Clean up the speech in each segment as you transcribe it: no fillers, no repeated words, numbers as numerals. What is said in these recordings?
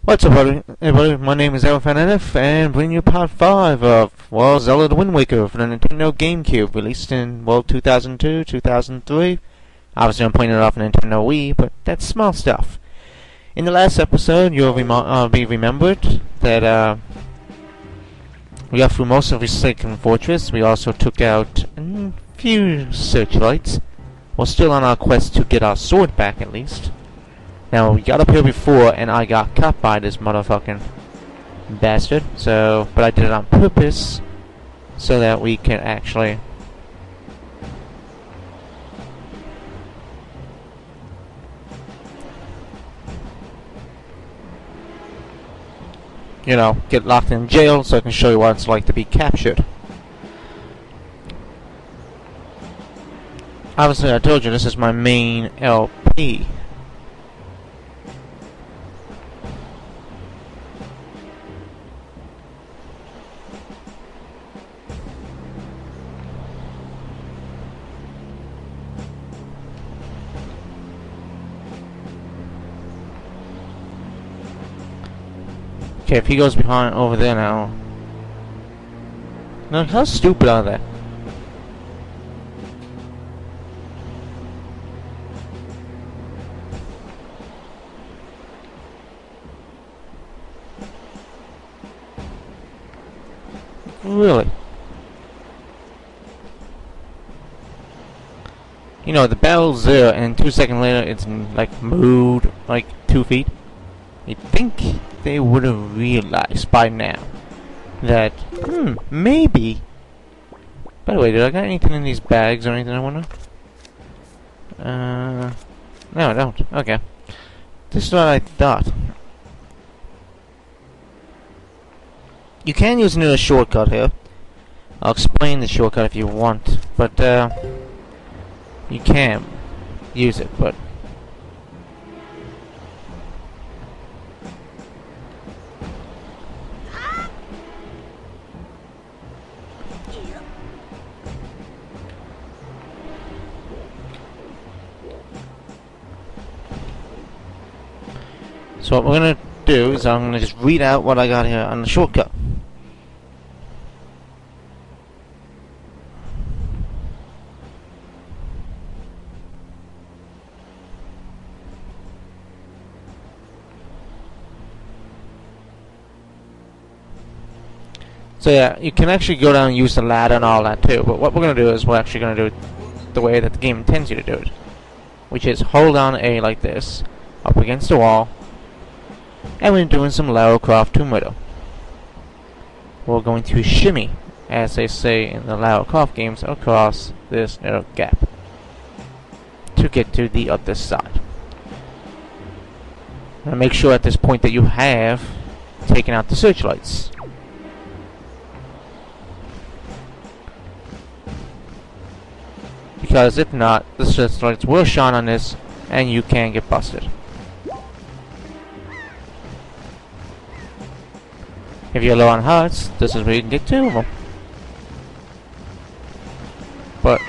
What's up, everybody? My name is LFNF, and bringing you part 5 of, well, Zelda the Wind Waker for the Nintendo GameCube, released in, well, 2002, 2003. Obviously, I'm playing it off Nintendo Wii, but that's small stuff. In the last episode, you'll be remembered that, we got through most of the Second Fortress. We also took out a few searchlights. We're still on our quest to get our sword back, at least. Now, we got up here before, and I got caught by this motherfucking bastard. But I did it on purpose, so that we can actually... you know, get locked in jail, so I can show you what it's like to be captured. Obviously, I told you, this is my main LP. Okay, if he goes behind over there now. Now, how stupid are they? Really? You know, the battle's there, and 2 seconds later, it's like moved like 2 feet. You'd think they would have realized by now that, maybe. By the way, did I got anything in these bags or anything I wanna? No, I don't. Okay. This is what I thought. You can use another shortcut here. I'll explain the shortcut if you want, but, you can use it, but... So what we're gonna do is I'm gonna just read out what I got here on the shortcut. So yeah, you can actually go down and use the ladder and all that too, but what we're gonna do is we're actually gonna do it the way that the game intends you to do it, which is hold down A like this, up against the wall, and we're doing some Lara Croft Tomb Raider. We're going to shimmy, as they say in the Lara Croft games, across this little gap to get to the other side. Now make sure at this point that you have taken out the searchlights. Because if not, the searchlights will shine on this and you can get busted. If you're low on hearts, this is where you can get 2 of them. But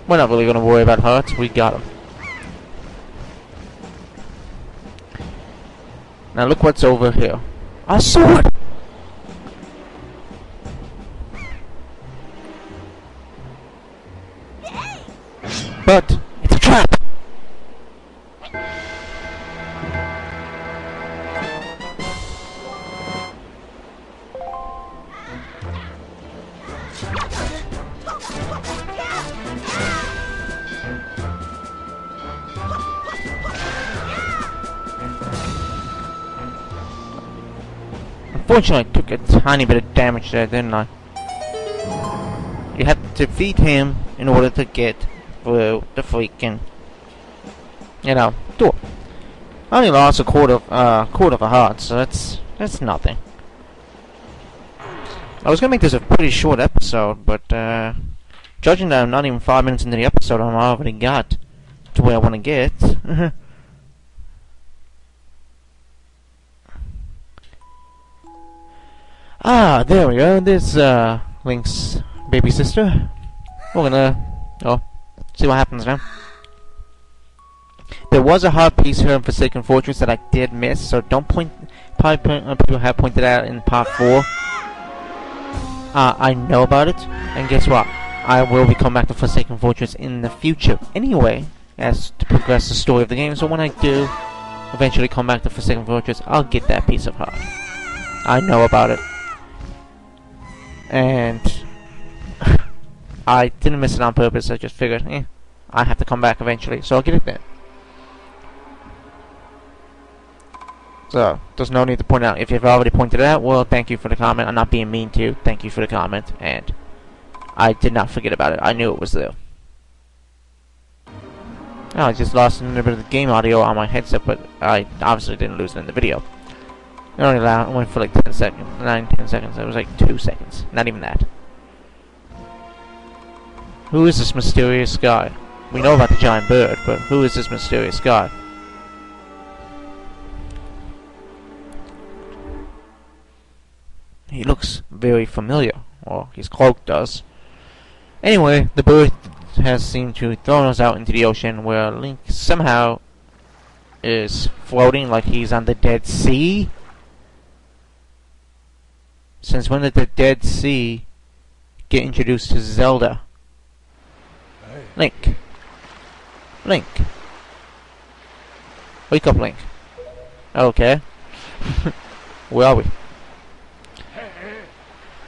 we're not really going to worry about hearts, we got them. Now look what's over here. A sword! But it's a trap! Unfortunately, I took a tiny bit of damage there, didn't I? You have to defeat him in order to get through the freaking, you know, door. I only lost a quarter of a heart, so that's nothing. I was gonna make this a pretty short episode, but judging that I'm not even 5 minutes into the episode, I'm already got to where I want to get. Ah, there we go. This Link's baby sister. We're gonna see what happens now. There was a hard piece here in Forsaken Fortress that I did miss, so don't people have pointed out in part 4. I know about it, and guess what? I will be coming back to Forsaken Fortress in the future anyway, as to progress the story of the game. So when I do eventually come back to Forsaken Fortress, I'll get that piece of heart. I know about it. And I didn't miss it on purpose. I just figured, I have to come back eventually, so I'll get it then. So, there's no need to point out. If you've already pointed it out, well, thank you for the comment. I'm not being mean to you. Thank you for the comment. And I did not forget about it. I knew it was there. Oh, I just lost a little bit of the game audio on my headset, but I obviously didn't lose it in the video. It only went for like 10 seconds. 10 seconds. It was like 2 seconds. Not even that. Who is this mysterious guy? We know about the giant bird, but who is this mysterious guy? He looks very familiar, or his cloak does. Anyway, the bird has seemed to throw us out into the ocean, where Link somehow is floating like he's on the Dead Sea. Since when did the Dead Sea get introduced to Zelda? Hey. Link. Link. Wake up, Link. Okay. Where are we?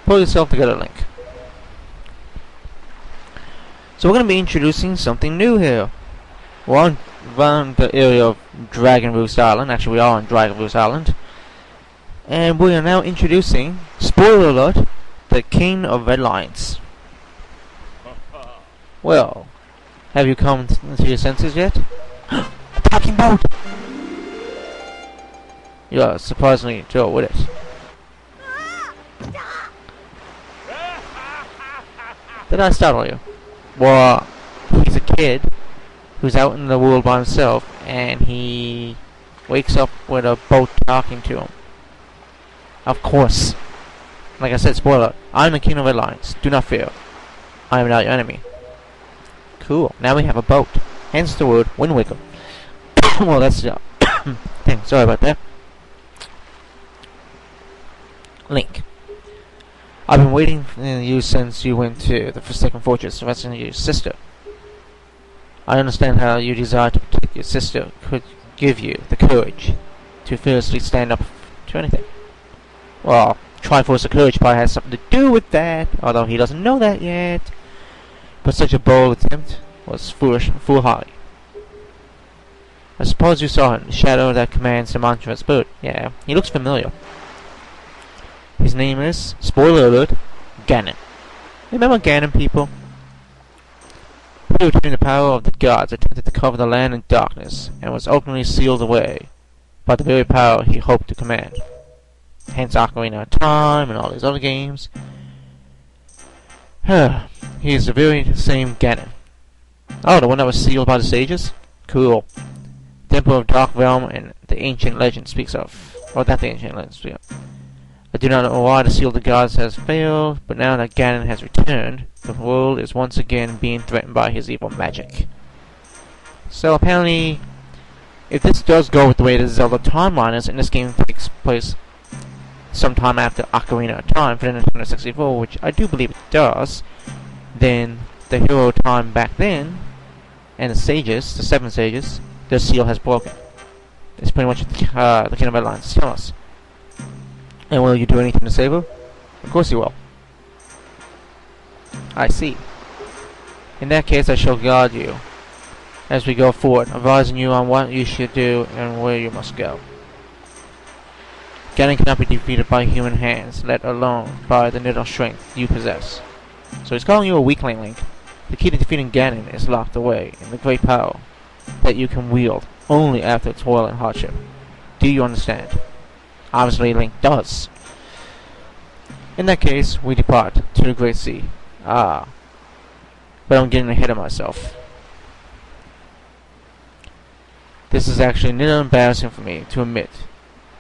Pull yourself together, Link. So we're going to be introducing something new here. We're on the area of Dragon Roost Island. Actually, we are on Dragon Roost Island. And we are now introducing, spoiler alert, the King of Red Lions. Well, have you come to your senses yet? A talking boat! You are surprisingly Joe with it. Did I startle you? Well, he's a kid who's out in the world by himself, and he wakes up with a boat talking to him. Of course. Like I said, spoiler, I'm the King of Red Lions. Do not fear. I am not your enemy. Cool. Now we have a boat. Hence the word Wind Waker. Well, that's the thing. Sorry about that. Link. I've been waiting for you since you went to the Forsaken Fortress to rescue your sister. I understand how you desire to protect your sister could give you the courage to fearlessly stand up to anything. Well, Triforce of Courage probably has something to do with that, although he doesn't know that yet. But such a bold attempt was foolhardy. I suppose you saw him, the shadow that commands the monstrous bird. Yeah, he looks familiar. His name is, spoiler alert, Ganon. Remember Ganon, people? He returned the power of the gods, attempted to cover the land in darkness, and was openly sealed away by the very power he hoped to command. Hence Ocarina of Time and all these other games. He is the very same Ganon. Oh, the one that was sealed by the sages? Cool. The Emperor of Dark Realm and the ancient legend speaks of. Or that the ancient legend speaks of. I do not know why the seal of the gods has failed, but now that Ganon has returned, the world is once again being threatened by his evil magic. So apparently, if this does go with the way the Zelda timeline is, and this game takes place sometime after Ocarina of Time for the Nintendo 64, which I do believe it does, then the hero time back then, and the sages, the 7 sages, their seal has broken. It's pretty much the King of Red Lions is telling us. And will you do anything to save her? Of course you will. I see. In that case, I shall guard you as we go forward, advising you on what you should do and where you must go. Ganon cannot be defeated by human hands, let alone by the little strength you possess. So he's calling you a weakling, Link. The key to defeating Ganon is locked away in the great power that you can wield only after toil and hardship. Do you understand? Obviously, Link does. In that case, we depart to the Great Sea. But I'm getting ahead of myself. This is actually a little embarrassing for me to admit.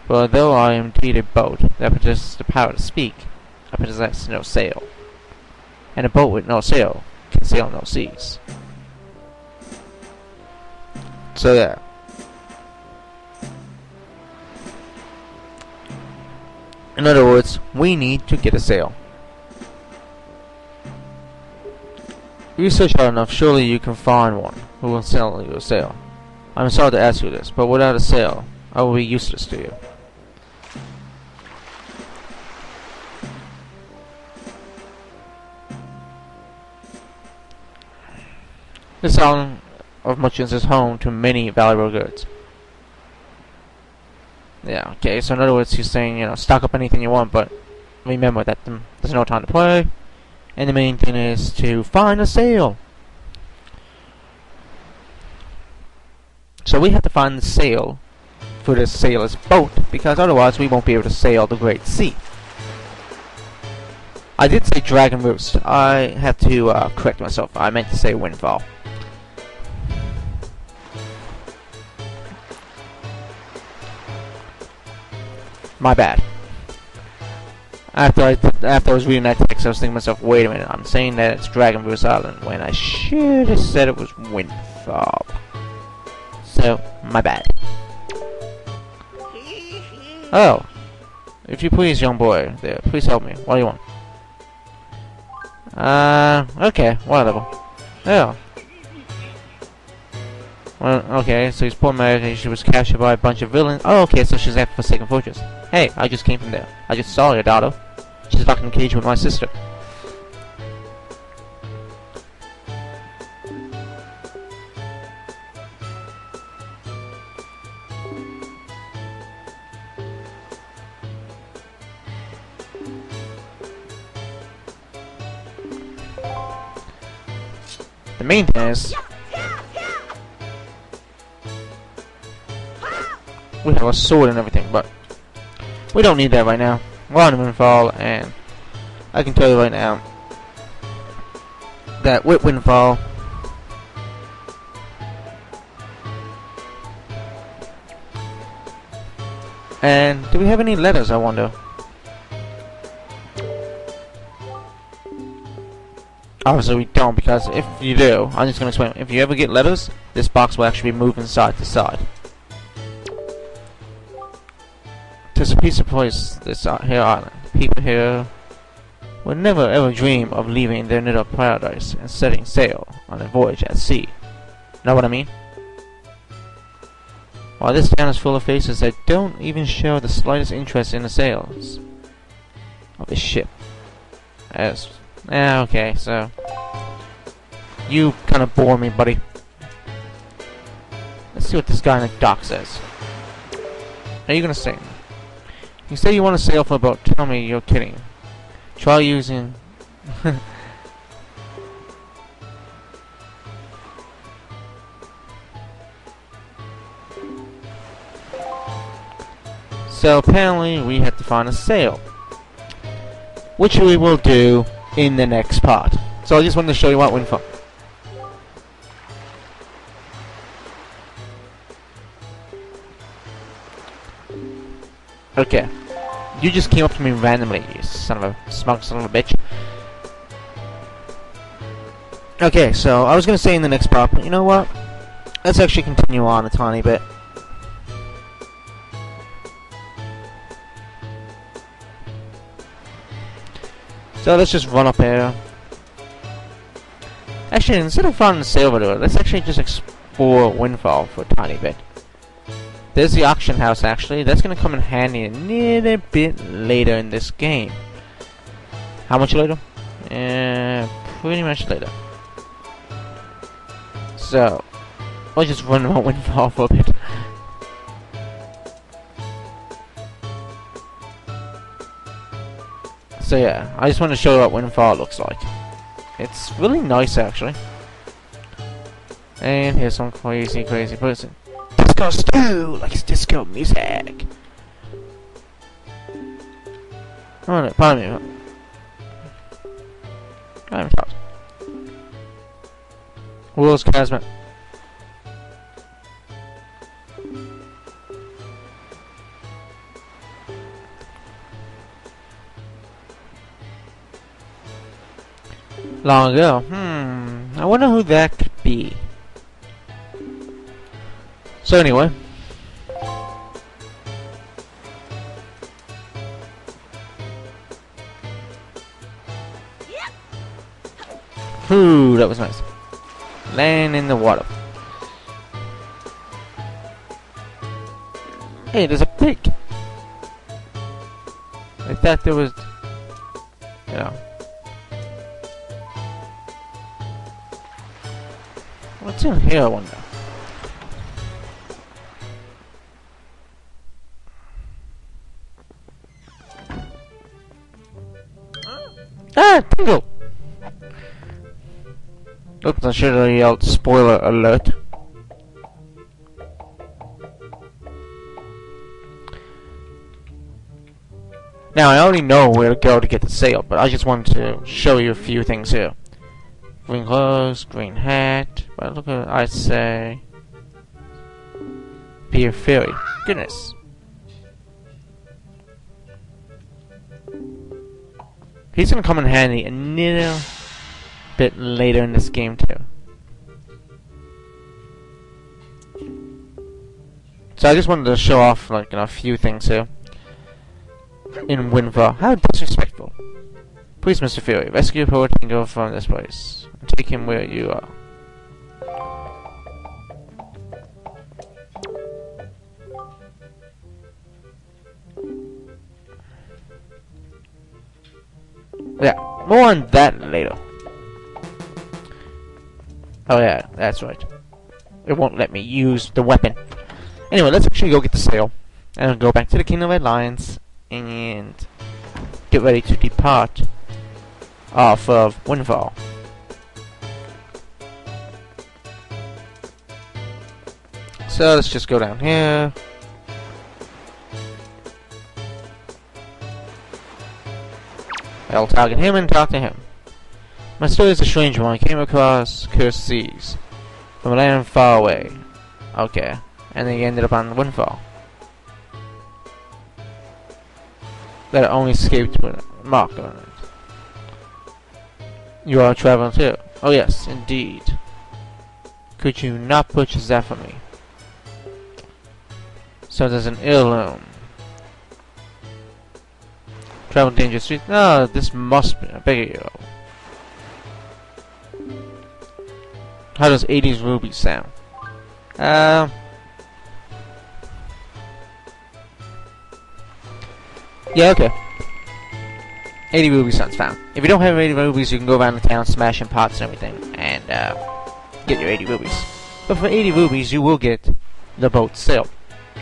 For although I am indeed a boat that possesses the power to speak, I possess no sail. And a boat with no sail can sail no seas. So yeah. In other words, we need to get a sale. Research hard enough, surely you can find one who will sell you a sale. I'm sorry to ask you this, but without a sale, I will be useless to you. This island of merchants is home to many valuable goods. Yeah, okay, so in other words, he's saying, stock up anything you want, but remember that there's no time to play, and the main thing is to find a sale. So we have to find the sale for this sailor's boat, because otherwise we won't be able to sail the Great Sea. I did say Dragon Roost. I have to correct myself. I meant to say Windfall. My bad. After I was reading that text, I was thinking to myself, wait a minute, I'm saying that it's Dragon Roost Island when I should have said it was Windfall. So, my bad. Oh. If you please, young boy, there, please help me. What do you want? Okay, whatever. Yeah. Well, okay, so he's poor Mary, she was captured by a bunch of villains. Oh, okay, so she's at Forsaken Fortress. Hey, I just came from there. I just saw your daughter. She's locked in a cage with my sister. The main thing is, we have a sword and everything, but we don't need that right now. We're on Windfall, and I can tell you right now that with Windfall, and do we have any letters, I wonder? Obviously we don't, because if you do, I'm just going to explain. If you ever get letters, this box will actually be moving side to side. There's a piece of place, this here island. People here would never ever dream of leaving their little paradise and setting sail on a voyage at sea. Know what I mean? While this town is full of faces that don't even show the slightest interest in the sails of the ship. Okay, so you kind of bore me, buddy. Let's see what this guy in the dock says. Are you gonna say? You say you want to sail for a boat. Tell me you're kidding. Try using... So apparently we have to find a sail, which we will do in the next part. So I just wanted to show you what Windfall. Okay. You just came up to me randomly, you son of a smug son of a bitch. Okay, so I was gonna say in the next part, but you know what? Let's actually continue on a tiny bit. So let's just run up here. Actually, instead of finding the sail door, let's actually just explore Windfall for a tiny bit. There's the auction house, actually. That's going to come in handy a little bit later in this game. How much later? Pretty much later. So, I'll just run around Windfall for a bit. So yeah, I just want to show you what Windfall looks like. It's really nice, actually. And here's some crazy person. Disco Stew likes disco music. Oh no, pardon me. I'm sorry. Will's Casmet. Long ago. I wonder who that could be. So anyway. Ooh, that was nice. Land in the water. Hey, there's a pig. I thought there was, you know. What's in here, I wonder? Ah, Tingle! Oops, I should have yelled spoiler alert. Now, I already know where to go to get the sail, but I just wanted to show you a few things here. Green clothes, green hat, but look at, I say, be a fairy. Goodness. He's gonna come in handy a little bit later in this game too. So I just wanted to show off like a few things here. In Windfall. How disrespectful. Please, Mr. Fury, rescue poor Tingle from this place. And take him where you are. Yeah, more on that later. Oh yeah, that's right. It won't let me use the weapon. Anyway, let's actually go get the sail. And go back to the Kingdom of Lions and get ready to depart off of Windfall. So let's just go down here. I'll target him and talk to him. My story is a strange one. I came across cursed seas from a land far away. Okay, and then you ended up on Windfall. That only escaped with a mark on it. You are traveling too. Oh yes, indeed. Could you not purchase that for me? So there's an heirloom. Travel dangerous streets. No, this must be. I beg you. How does 80s ruby sound? Yeah, okay. 80 rubies sounds found. If you don't have 80 rubies, you can go around the town smashing pots and everything and get your 80 rubies. But for 80 rubies, you will get the boat sail.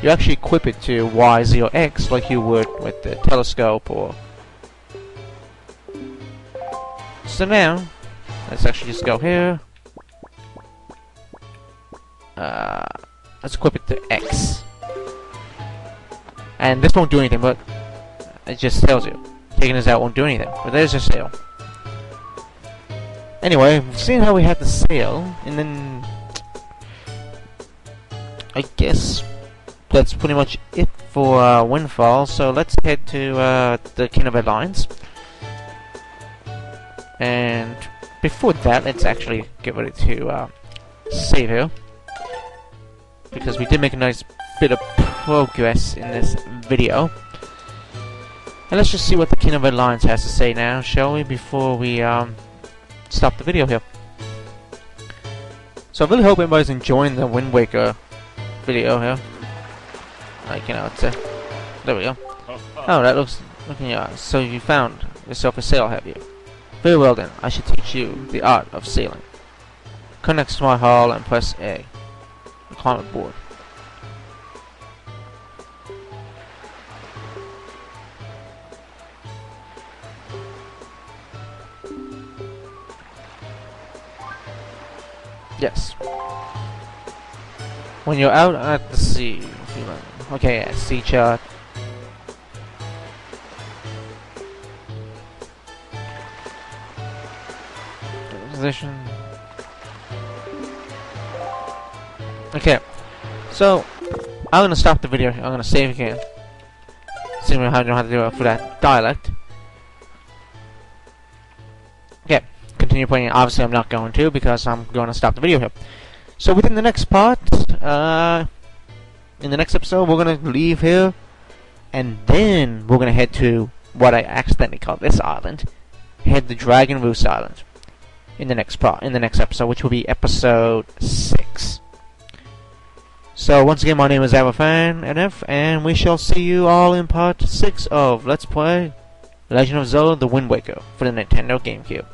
You actually equip it to Y0X like you would with the telescope or... So now, let's actually just go here. Let's equip it to X. And this won't do anything, but it just tells you. Taking this out won't do anything, but there's a sail. Anyway, seeing how we have the sail, and then... I guess that's pretty much it for Windfall, so let's head to the Kingdom of Lions. And before that, let's actually get ready to save here. Because we did make a nice bit of progress in this video. And let's just see what the Kingdom of Lions has to say now, shall we, before we stop the video here. So I really hope everybody's enjoying the Wind Waker video here. Like, you know, it's there we go. Oh, that looks so you found yourself a sail, have you? Very well then, I should teach you the art of sailing. Connect to my hull and press A. Climb aboard. Yes. When you're out at the sea, okay, yeah, sea chart. Position. Okay, so I'm gonna stop the video. I'm gonna save again. See how I know how to do it for that dialect. Okay, continue playing. Obviously, I'm not going to because I'm going to stop the video here. So within the next part, in the next episode, we're gonna leave here, and then we're gonna head to what I accidentally called this island. Head to Dragon Roost Island. in the next episode, which will be episode 6. So once again, my name is NF, and we shall see you all in part 6 of Let's Play Legend of Zelda: The Wind Waker for the Nintendo GameCube.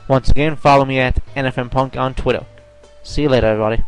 Once again, follow me at NFMPunk on Twitter. See you later, everybody.